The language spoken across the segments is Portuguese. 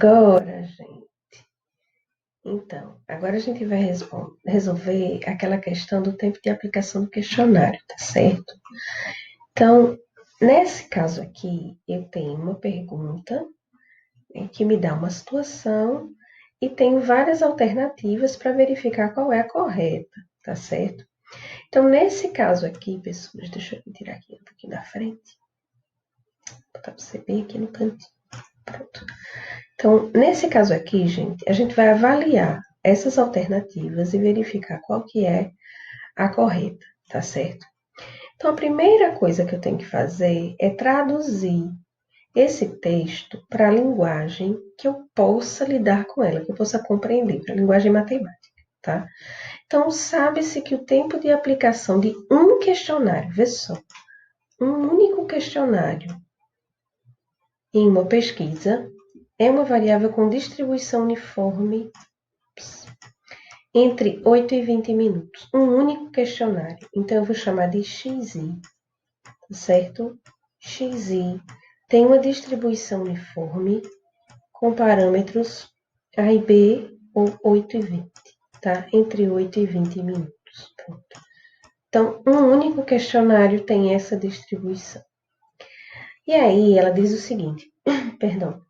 Agora, gente. Então, agora a gente vai resolver aquela questão do tempo de aplicação do questionário, tá certo? Então, nesse caso aqui, eu tenho uma pergunta, né, que me dá uma situação e tenho várias alternativas para verificar qual é a correta, tá certo? Então, nesse caso aqui, pessoas, deixa eu tirar aqui um pouquinho da frente, para você bem aqui no cantinho. Pronto. Então, nesse caso aqui, gente, a gente vai avaliar essas alternativas e verificar qual que é a correta, tá certo? Então, a primeira coisa que eu tenho que fazer é traduzir esse texto para a linguagem que eu possa lidar com ela, que eu possa compreender, para a linguagem matemática, tá? Então, sabe-se que o tempo de aplicação de um questionário, vê só, um único questionário em uma pesquisa é uma variável com distribuição uniforme entre 8 e 20 minutos. Um único questionário. Então, eu vou chamar de XI, certo? XI tem uma distribuição uniforme com parâmetros A e B, ou 8 e 20, tá? Entre 8 e 20 minutos. Pronto. Então, um único questionário tem essa distribuição. E aí, ela diz o seguinte, perdão,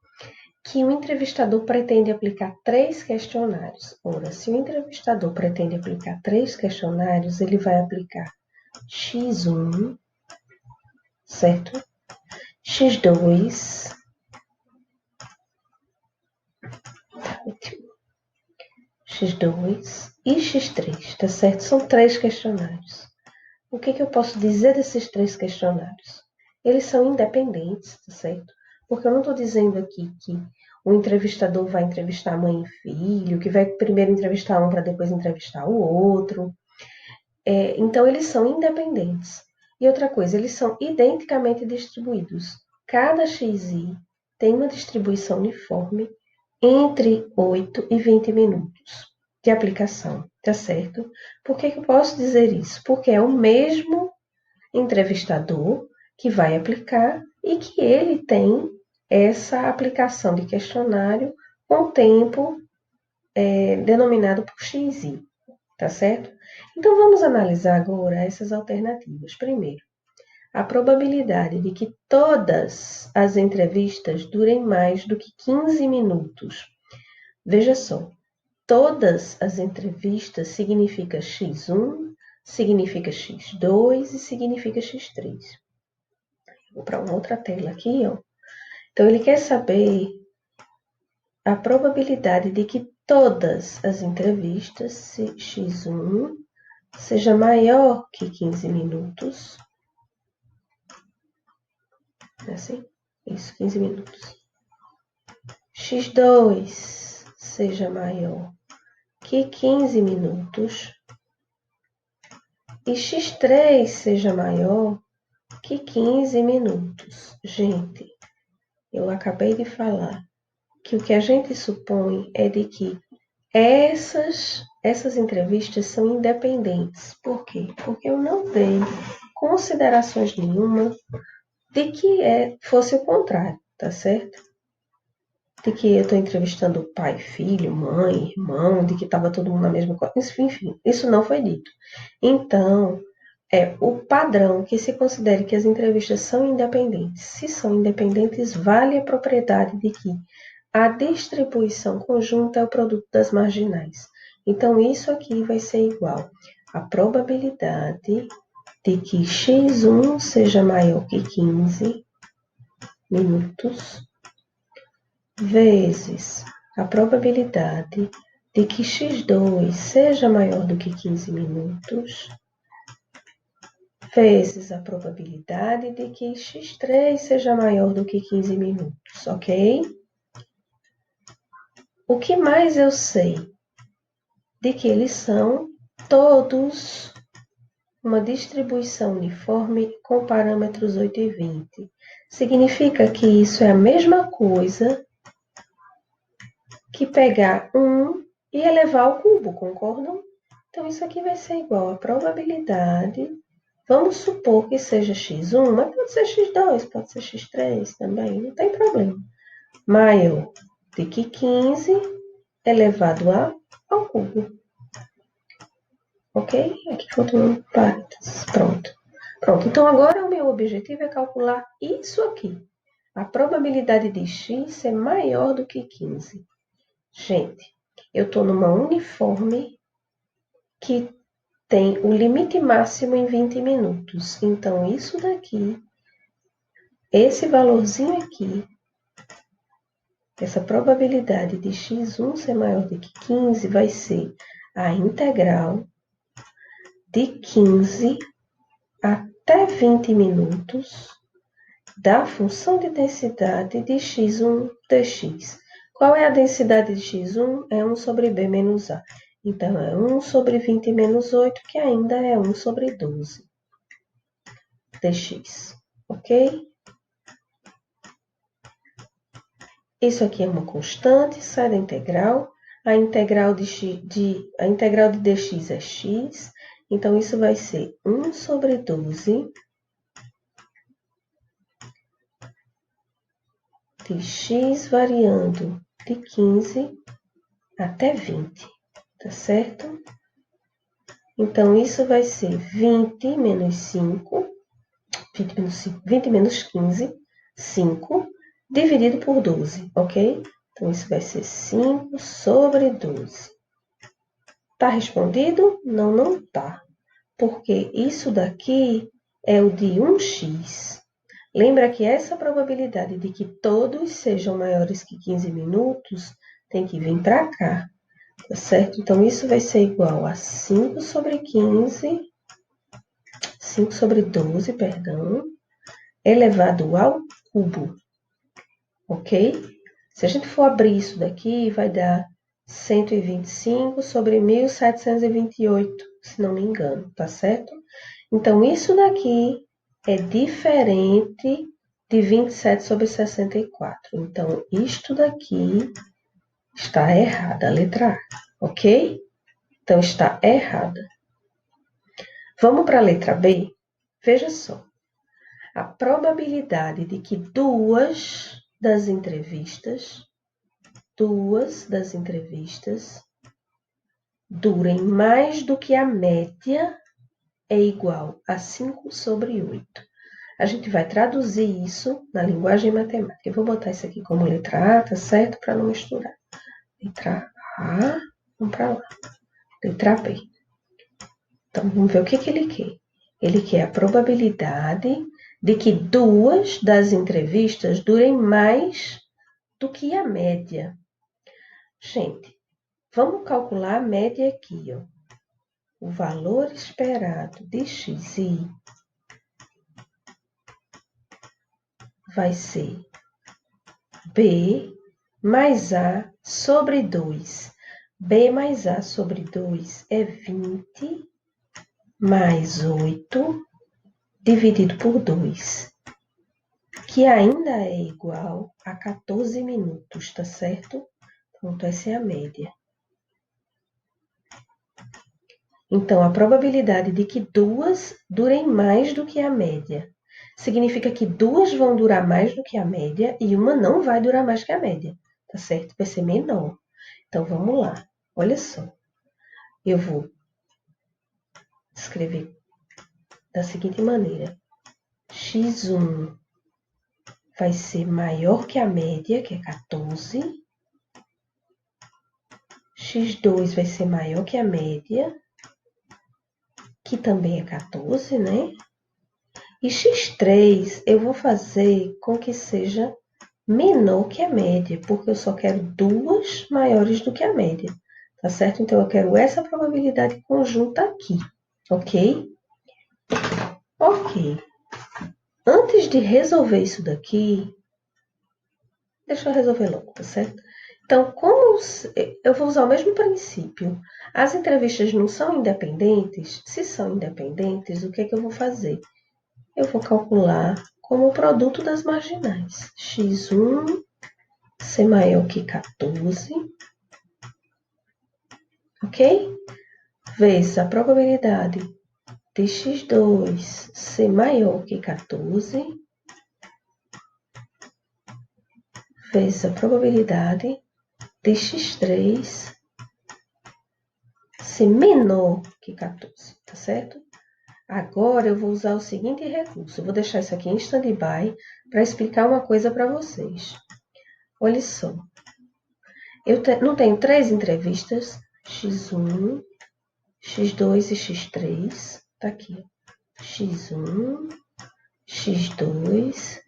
que o entrevistador pretende aplicar 3 questionários. Ora, se o entrevistador pretende aplicar 3 questionários, ele vai aplicar X1, certo? X2, X2 e X3, tá certo? São 3 questionários. O que eu posso dizer desses 3 questionários? Eles são independentes, tá certo? Porque eu não estou dizendo aqui que o entrevistador vai entrevistar mãe e filho, que vai primeiro entrevistar um para depois entrevistar o outro. Então, eles são independentes. E outra coisa, eles são identicamente distribuídos. Cada XI tem uma distribuição uniforme entre 8 e 20 minutos de aplicação, tá certo? Por que eu posso dizer isso? Porque é o mesmo entrevistador que vai aplicar e que ele tem essa aplicação de questionário com tempo denominado por XI, tá certo? Então, vamos analisar agora essas alternativas. Primeiro, a probabilidade de que todas as entrevistas durem mais do que 15 minutos. Veja só, todas as entrevistas significa X1, significa X2 e significa X3. Vou para uma outra tela aqui, ó. Então, ele quer saber a probabilidade de que todas as entrevistas X1 seja maior que 15 minutos. Assim? Isso, 15 minutos. X2 seja maior que 15 minutos. E X3 seja maior que 15 minutos. Gente, eu acabei de falar que o que a gente supõe é de que essas entrevistas são independentes. Por quê? Porque eu não dei considerações nenhuma de que fosse o contrário, tá certo? De que eu estou entrevistando pai, filho, mãe, irmão, de que estava todo mundo na mesma coisa. Enfim, isso não foi dito. Então, é o padrão que se considere que as entrevistas são independentes. Se são independentes, vale a propriedade de que a distribuição conjunta é o produto das marginais. Então, isso aqui vai ser igual a probabilidade de que X1 seja maior que 15 minutos, vezes a probabilidade de que X2 seja maior do que 15 minutos, vezes a probabilidade de que X3 seja maior do que 15 minutos, ok? O que mais eu sei? De que eles são todos uma distribuição uniforme com parâmetros 8 e 20. Significa que isso é a mesma coisa que pegar 1 e elevar ao cubo, concordam? Então, isso aqui vai ser igual a probabilidade. Vamos supor que seja x1, mas pode ser x2, pode ser x3 também, não tem problema. Maior de que 15 elevado ao cubo. Ok? Aqui faltou um parênteses. Pronto. Pronto. Então, agora o meu objetivo é calcular isso aqui. A probabilidade de x ser maior do que 15. Gente, eu estou numa uniforme que tem o limite máximo em 20 minutos. Então, isso daqui, esse valorzinho aqui, essa probabilidade de x1 ser maior do que 15 vai ser a integral de 15 até 20 minutos da função de densidade de x1 dx. Qual é a densidade de x1? É 1 sobre b menos a. Então, é 1 sobre 20 menos 8, que ainda é 1 sobre 12 dx. Ok? Isso aqui é uma constante, sai da integral. A integral de dx é x. Então, isso vai ser 1 sobre 12 de x variando de 15 até 20, tá certo? Então, isso vai ser 20 menos 5, 20 menos 15, 5, dividido por 12, ok? Então, isso vai ser 5 sobre 12. Tá respondido? Não, não tá. Porque isso daqui é o de 1x. Lembra que essa probabilidade de que todos sejam maiores que 15 minutos tem que vir para cá, tá certo? Então, isso vai ser igual a 5 sobre 15, 5 sobre 12, perdão, elevado ao cubo, ok? Se a gente for abrir isso daqui, vai dar 125 sobre 1728, se não me engano, tá certo? Então, isso daqui é diferente de 27 sobre 64. Então, isto daqui está errada, a letra A, ok? Então, está errada. Vamos para a letra B? Veja só. A probabilidade de que duas das entrevistas durem mais do que a média é igual a 5 sobre 8. A gente vai traduzir isso na linguagem matemática. Eu vou botar isso aqui como letra A, tá certo? Para não misturar. Letra A, vamos para lá. Letra B. Então, vamos ver o que ele quer. Ele quer a probabilidade de que duas das entrevistas durem mais do que a média. Gente, vamos calcular a média aqui, ó. O valor esperado de xi vai ser B mais A sobre 2. B mais A sobre 2 é 20 mais 8 dividido por 2, que ainda é igual a 14 minutos, tá certo? Pronto, essa é a média. Então, a probabilidade de que duas durem mais do que a média significa que duas vão durar mais do que a média e uma não vai durar mais que a média, tá certo? Vai ser menor. Então, vamos lá. Olha só. Eu vou escrever da seguinte maneira. x1 vai ser maior que a média, que é 14. x2 vai ser maior que a média, que também é 14, né? E x3 eu vou fazer com que seja menor que a média, porque eu só quero duas maiores do que a média, tá certo? Então, eu quero essa probabilidade conjunta aqui, ok? Ok. Antes de resolver isso daqui, deixa eu resolver logo, tá certo? Então, como eu vou usar o mesmo princípio, as entrevistas não são independentes? Se são independentes, o que é que eu vou fazer? Eu vou calcular como o produto das marginais. x1 ser maior que 14, ok? Vezes a probabilidade de x2 ser maior que 14, vezes a probabilidade de x3 ser menor que 14, tá certo? Agora eu vou usar o seguinte recurso. Eu vou deixar isso aqui em stand-by para explicar uma coisa para vocês. Olha só. Eu não tenho 3 entrevistas, x1, x2 e x3. Tá aqui. x1, x2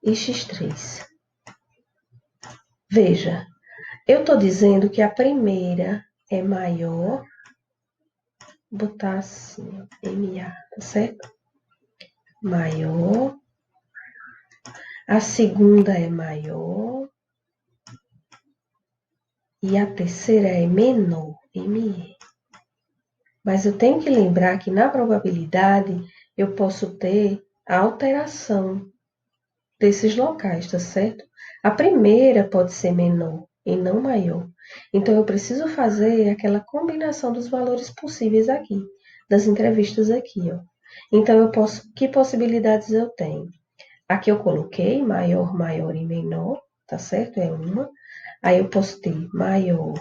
e x3. Veja, eu estou dizendo que a primeira é maior, vou botar assim, MA, tá certo? Maior. A segunda é maior. E a terceira é menor, ME. Mas eu tenho que lembrar que na probabilidade eu posso ter a alteração desses locais, tá certo? A primeira pode ser menor e não maior. Então, eu preciso fazer aquela combinação dos valores possíveis aqui, das entrevistas aqui, ó. Então, que possibilidades eu tenho? Aqui eu coloquei maior, maior e menor, tá certo? É uma. Aí eu posso ter maior,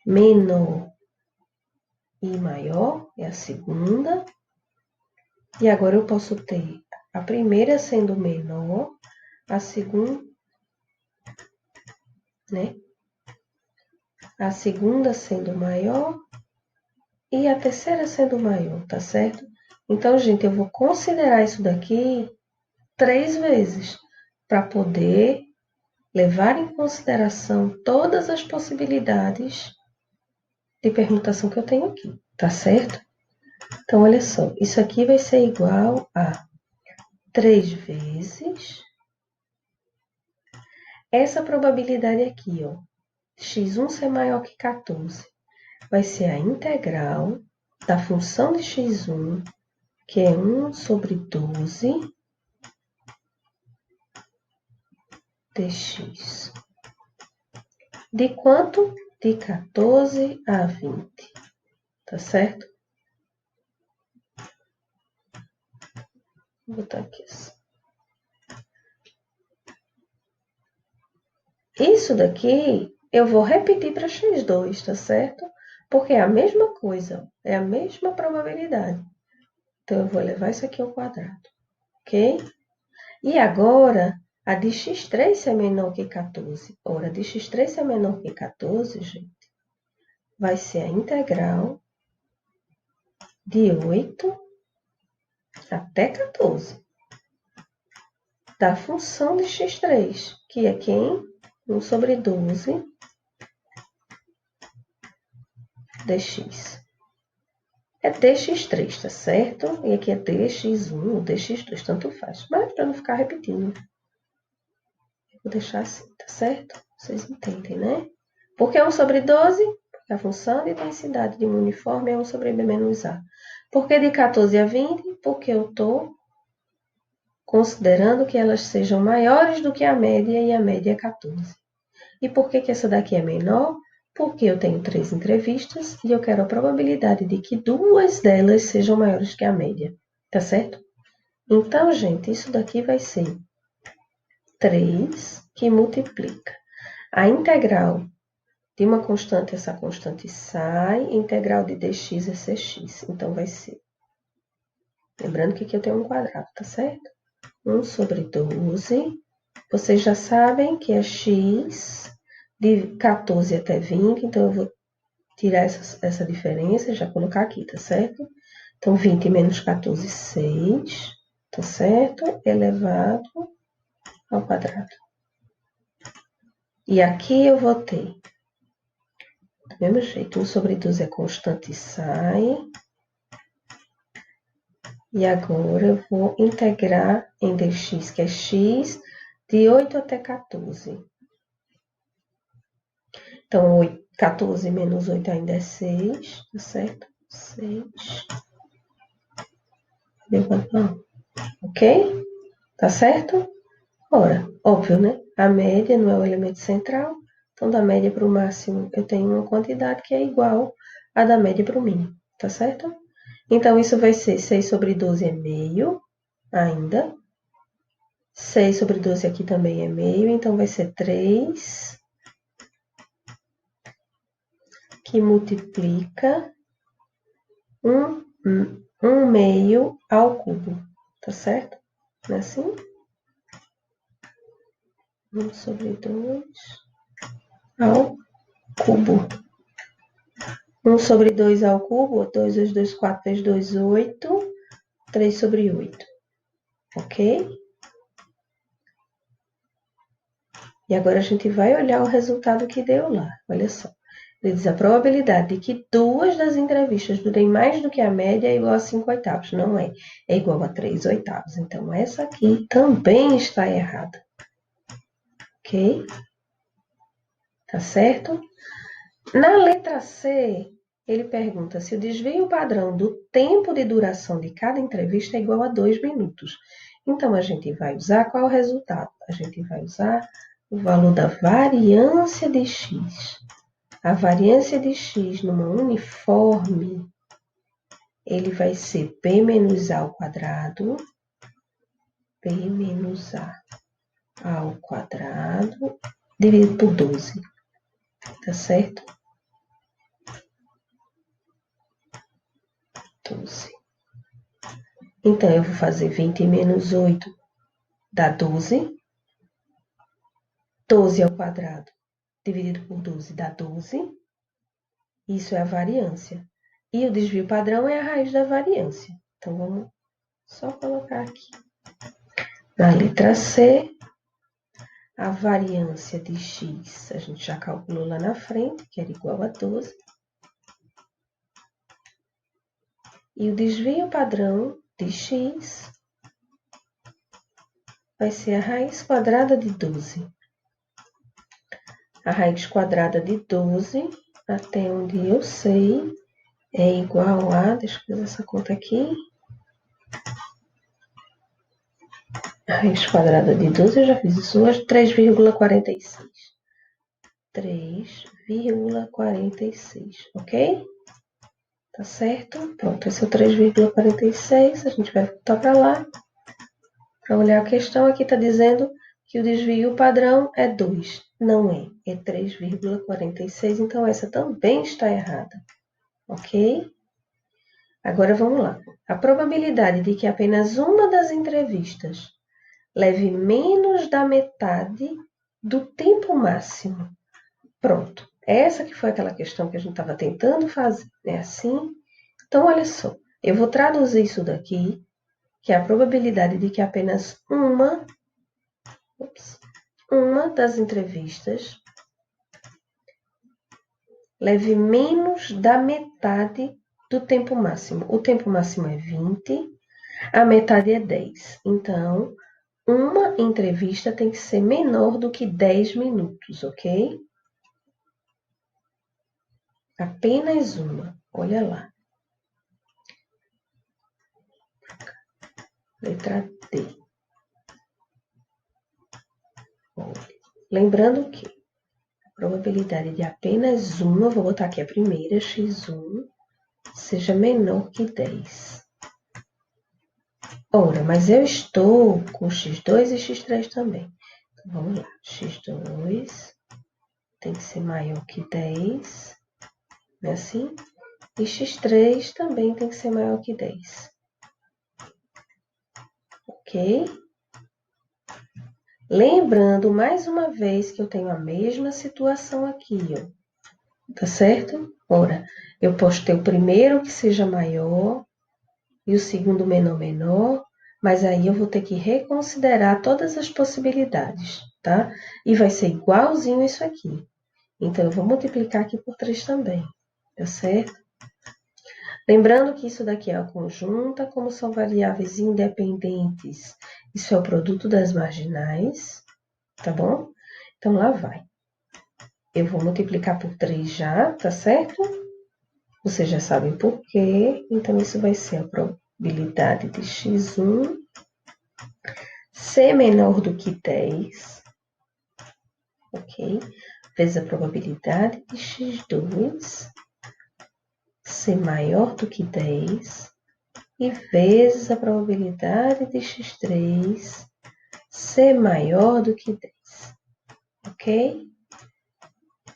menor e maior, é a segunda. E agora eu posso ter a primeira sendo menor, a segunda, né? A segunda sendo maior e a terceira sendo maior, tá certo? Então, gente, eu vou considerar isso daqui 3 vezes para poder levar em consideração todas as possibilidades de permutação que eu tenho aqui, tá certo? Então, olha só, isso aqui vai ser igual a 3 vezes essa probabilidade aqui, ó, x1 ser maior que 14, vai ser a integral da função de x1, que é 1 sobre 12 dx. De quanto? De 14 a 20, tá certo? Vou botar aqui assim. Isso daqui eu vou repetir para x2, tá certo? Porque é a mesma coisa, é a mesma probabilidade. Então, eu vou levar isso aqui ao quadrado, ok? E agora, a de x3 é menor que 14. Ora, de x3 é menor que 14, gente, vai ser a integral de 8 até 14 da função de x3, que é quem? 1 sobre 12 dx. É dx3, tá certo? E aqui é dx1 ou dx2, tanto faz. Mas para não ficar repetindo, vou deixar assim, tá certo? Vocês entendem, né? Porque 1 sobre 12, porque a função de densidade de um uniforme é 1 sobre b menos a. Por que de 14 a 20? Porque eu estou considerando que elas sejam maiores do que a média e a média é 14. E por que essa daqui é menor? Porque eu tenho 3 entrevistas e eu quero a probabilidade de que 2 delas sejam maiores que a média, tá certo? Então, gente, isso daqui vai ser 3 que multiplica a integral de uma constante, essa constante sai, integral de dx é cx. Então, vai ser, lembrando que aqui eu tenho um quadrado, tá certo? 1 sobre 12, vocês já sabem que é x de 14 até 20, então eu vou tirar essa diferença e já colocar aqui, tá certo? Então, 20 menos 14, 6, tá certo? Elevado ao quadrado. E aqui eu vou ter, do mesmo jeito, 1 sobre 12 é constante e sai. E agora eu vou integrar em dx, que é x, de 8 até 14. Então, 14 menos 8 ainda é 6, tá certo? 6. Ok? Tá certo? Ora, óbvio, né? A média não é o elemento central, então da média para o máximo eu tenho uma quantidade que é igual à da média para o mínimo, tá certo? Então, isso vai ser 6 sobre 12 é meio, ainda. 6 sobre 12 aqui também é meio, então vai ser 3, que multiplica 1 meio ao cubo, tá certo? Não é assim? 1 sobre 2 ao cubo. 1 sobre 2 ao cubo, 2 vezes 2, 4 vezes 2, 8, 3 sobre 8, ok? E agora a gente vai olhar o resultado que deu lá, olha só. Ele diz a probabilidade de que 2 das entrevistas durem mais do que a média é igual a 5 oitavos. Não é, é igual a 3 oitavos. Então, essa aqui também está errada, ok? Tá certo? Na letra C, ele pergunta se o desvio padrão do tempo de duração de cada entrevista é igual a 2 minutos. Então, a gente vai usar qual o resultado? A gente vai usar o valor da variância de x. A variância de x numa uniforme, ele vai ser p menos a ao quadrado, p menos a ao quadrado, dividido por 12. Tá certo? 12. Então, eu vou fazer 20 menos 8 dá 12. 12 ao quadrado dividido por 12 dá 12. Isso é a variância. E o desvio padrão é a raiz da variância. Então, vamos só colocar aqui. Na letra C, a variância de x, a gente já calculou lá na frente, que era igual a 12. E o desvio padrão de x vai ser a raiz quadrada de 12. A raiz quadrada de 12, até onde eu sei, é igual a... Deixa eu fazer essa conta aqui. A raiz quadrada de 12, eu já fiz isso hoje, 3,46. 3,46, ok? Tá certo? Pronto, esse é o 3,46. A gente vai voltar para lá. Para olhar a questão, aqui está dizendo que o desvio padrão é 2. Não é, é 3,46. Então, essa também está errada. Ok? Agora, vamos lá. A probabilidade de que apenas uma das entrevistas leve menos da metade do tempo máximo. Pronto. Essa que foi aquela questão que a gente estava tentando fazer, é assim? Então, olha só. Eu vou traduzir isso daqui, que é a probabilidade de que apenas uma das entrevistas leve menos da metade do tempo máximo. O tempo máximo é 20, a metade é 10. Então, uma entrevista tem que ser menor do que 10 minutos, ok? Apenas uma. Olha lá. Letra D. Lembrando que a probabilidade de apenas uma, vou botar aqui a primeira, x1, seja menor que 10. Ora, mas eu estou com x2 e x3 também. Então, vamos lá. x2 tem que ser maior que 10, não é assim? E x3 também tem que ser maior que 10. Ok? Lembrando, mais uma vez, que eu tenho a mesma situação aqui, ó. Tá certo? Ora, eu posso ter o primeiro que seja maior e o segundo menor, mas aí eu vou ter que reconsiderar todas as possibilidades, tá? E vai ser igualzinho isso aqui. Então, eu vou multiplicar aqui por 3 também, tá certo? Lembrando que isso daqui é a conjunta, como são variáveis independentes, isso é o produto das marginais, tá bom? Então, lá vai. Eu vou multiplicar por 3 já, tá certo? Vocês já sabem por quê. Então, isso vai ser a probabilidade de x1 ser menor do que 10, ok? Vezes a probabilidade de x2 ser maior do que 10 e vezes a probabilidade de x3 ser maior do que 10. Ok?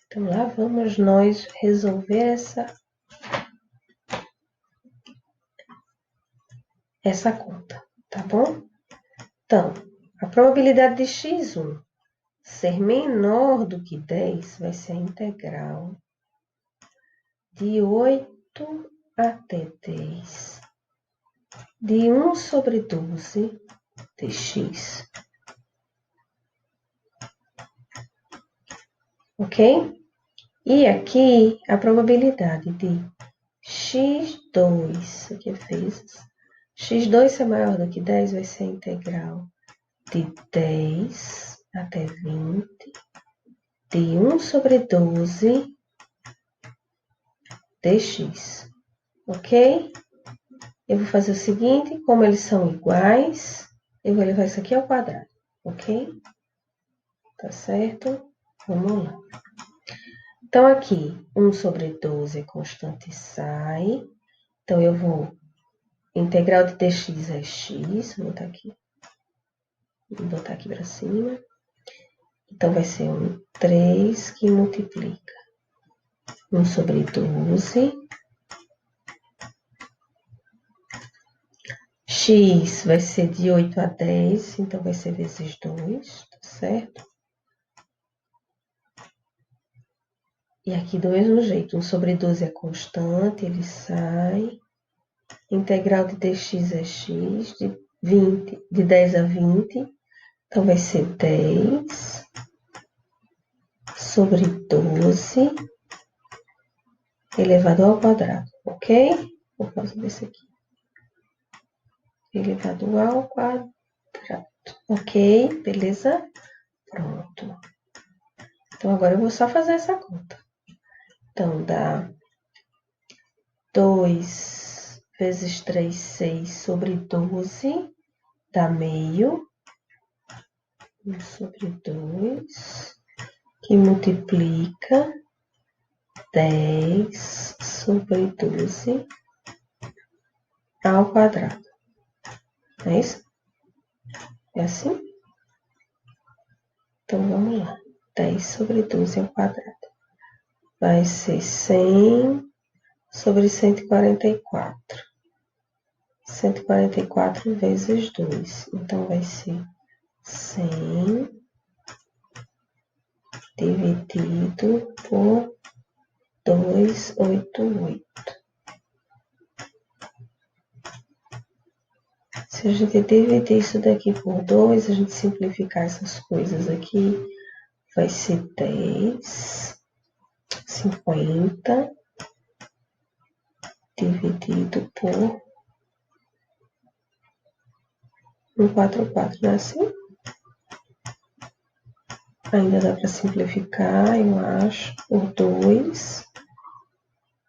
Então, lá vamos nós resolver essa conta, tá bom? Então, a probabilidade de x1 ser menor do que 10 vai ser a integral de 8 até 10 de 1 sobre 12 de x. Ok? E aqui a probabilidade de x2, aqui é vezes, x2 ser maior do que 10 vai ser a integral de 10 até 20 de 1 sobre 12 dx. Ok? Eu vou fazer o seguinte, como eles são iguais, eu vou levar isso aqui ao quadrado. Ok? Tá certo? Vamos lá. Então, aqui, 1 sobre 12 é constante, sai. Então, eu vou... Integral de dx é x. Vou botar aqui para cima. Então, vai ser 3 que multiplica 1 sobre 12. X vai ser de 8 a 10, então vai ser vezes 2, tá certo? E aqui do mesmo jeito, 1 sobre 12 é constante, ele sai. Integral de dx é x, de 10 a 20, então vai ser 10 sobre 12 elevado ao quadrado, ok? Por causa desse aqui. Elevado ao quadrado, ok? Beleza? Pronto. Então, agora eu vou só fazer essa conta. Então, dá 2 vezes 3, 6 sobre 12, dá meio. 1 sobre 2, que multiplica 10 sobre 12 ao quadrado. É isso? É assim? Então, vamos lá. 10 sobre 12 ao quadrado. Vai ser 100 sobre 144. 144 vezes 2. Então, vai ser 100 dividido por 288. Se a gente dividir isso daqui por 2, a gente simplificar essas coisas aqui, vai ser 10, 50, dividido por 144, não é assim? Ainda dá para simplificar, eu acho, por 2,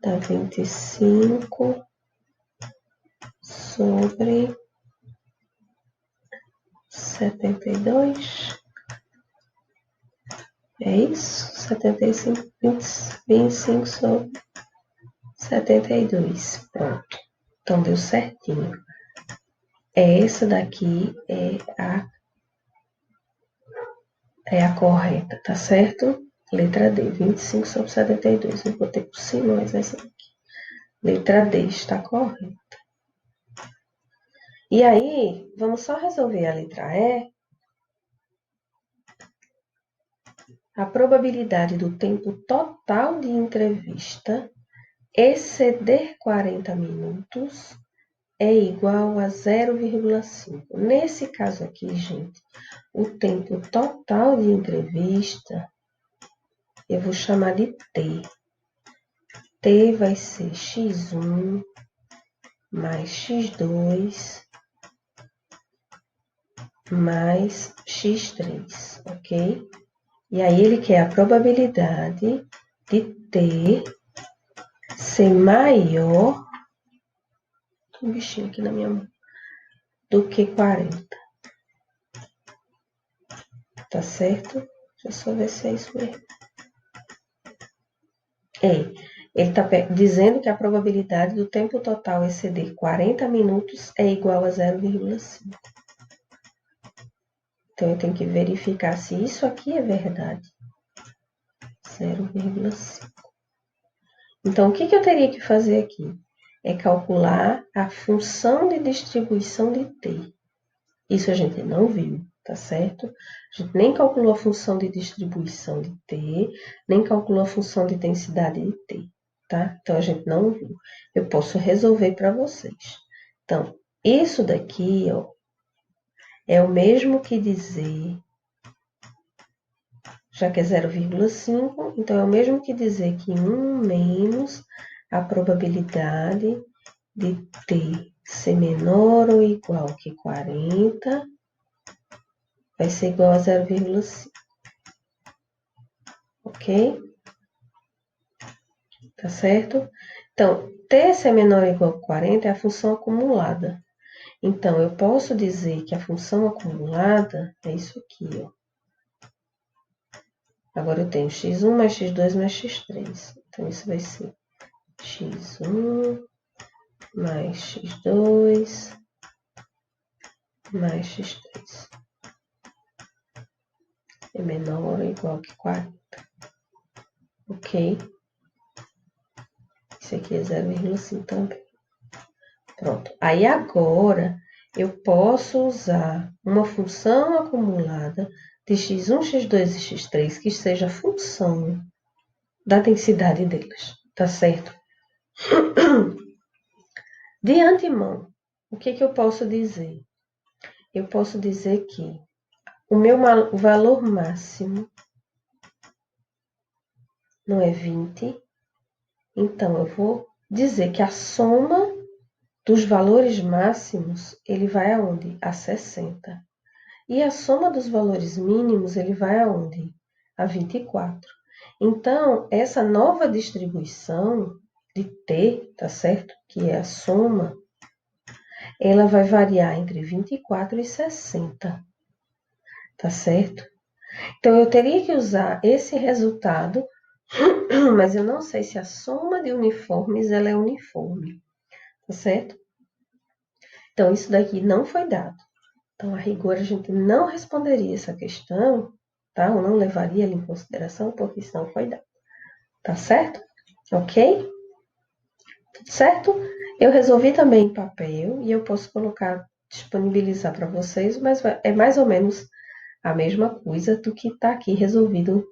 dá 25 sobre 72. É isso? 75, 25 sobre 72. Pronto. Então, deu certinho. Essa daqui é a correta, tá certo? Letra D, 25 sobre 72. Eu botei por cima, mas essa daqui. Letra D está correta. E aí, vamos só resolver a letra E. A probabilidade do tempo total de entrevista exceder 40 minutos é igual a 0,5. Nesse caso aqui, gente, o tempo total de entrevista, eu vou chamar de T. T vai ser x1 mais x2 mais x3, ok? E aí ele quer a probabilidade de T ser maior, um bichinho aqui na minha mão, do que 40. Tá certo? Deixa eu só ver se é isso mesmo. Ele está dizendo que a probabilidade do tempo total exceder 40 minutos é igual a 0,5. Então, eu tenho que verificar se isso aqui é verdade. 0,5. Então, o que eu teria que fazer aqui? É calcular a função de distribuição de t. Isso a gente não viu, tá certo? A gente nem calculou a função de distribuição de t, nem calculou a função de densidade de t, tá? Então, a gente não viu. Eu posso resolver para vocês. Então, isso daqui, ó, é o mesmo que dizer, já que é 0,5, então é o mesmo que dizer que 1 menos a probabilidade de t ser menor ou igual que 40 vai ser igual a 0,5. Ok? Tá certo? Então, t ser menor ou igual a 40 é a função acumulada. Então, eu posso dizer que a função acumulada é isso aqui, ó. Agora eu tenho x1 mais x2 mais x3. Então, isso vai ser x1 mais x2 mais x3. É menor ou igual que 40. Ok? Isso aqui é 0,5 também. Pronto. Aí agora eu posso usar uma função acumulada de x1, x2 e x3 que seja função da densidade deles, tá certo? De antemão, o que eu posso dizer? Eu posso dizer que o meu valor máximo não é 20, então eu vou dizer que a soma dos valores máximos, ele vai aonde? A 60. E a soma dos valores mínimos, ele vai aonde? A 24. Então, essa nova distribuição de t, tá certo? Que é a soma, ela vai variar entre 24 e 60, tá certo? Então, eu teria que usar esse resultado, mas eu não sei se a soma de uniformes, ela é uniforme, tá certo? Então, isso daqui não foi dado. Então, a rigor, a gente não responderia essa questão, tá? Ou não levaria ela em consideração, porque isso não foi dado. Tá certo? Ok? Tudo certo? Eu resolvi também em papel e eu posso colocar, disponibilizar para vocês, mas é mais ou menos a mesma coisa do que está aqui resolvido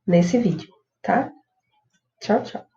nesse vídeo, tá? Tchau, tchau.